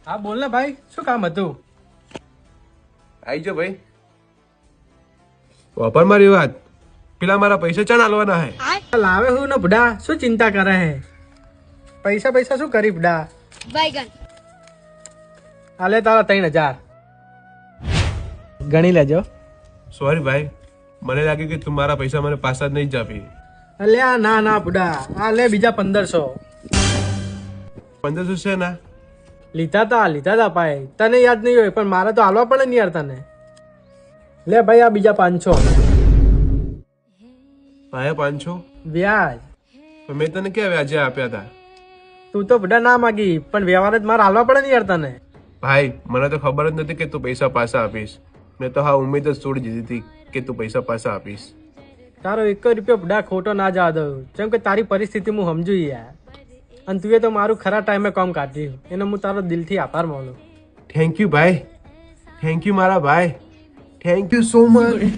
હા બોલ ને ભાઈ, શું કામ હતું? આવી જાઓ ભાઈ. વાપર મારી વાત. પેલા મારા પૈસા ચાણ આલવાના હે. લાવે હું ને બુડા, શું ચિંતા કરે હે? પૈસા પૈસા શું કરી બુડા? बैगन હાલે તારા 3000 ગણી લેજો. સોરી ભાઈ, મને લાગે કે તું મારા પૈસા મને પાછા જ નહીં જ આપી. અલ્યા ના ના બુડા, આ લે બીજા 1500. 1500 છે ના? લીધા તા ભાઈ, તને યાદ નહીં હોય પણ મારે તો હાલવા પડે ને યાર તને. લે ભાઈ આ બીજા 500 ભાઈ 500 વ્યાજ. તો મેં તને ક્યાં વ્યાજે આપ્યા હતા? તું તો બુડા ના માગી, પણ વ્યવહાર જ મારે હાલવા પડે ને યાર તને. ભાઈ મને તો ખબર જ નથી કે તું પૈસા પાછા આપીશ. મેં તો હા ઉમ્મીદ જ છોડી દીધી હતી કે તું પૈસા પાછા આપીશ. તારો 1 રૂપિયો બુડા ખોટો ના જવા દઉં, જેમ કે તારી પરિસ્થિતિ હું સમજુ યાર. અને તું તો મારું ખરા ટાઈમે કામ કાઢ્યું, એને હું તારો દિલથી આભાર માનું. થેન્ક યુ ભાઈ, થેન્ક યુ મારા ભાઈ, થેન્ક યુ સો મચ.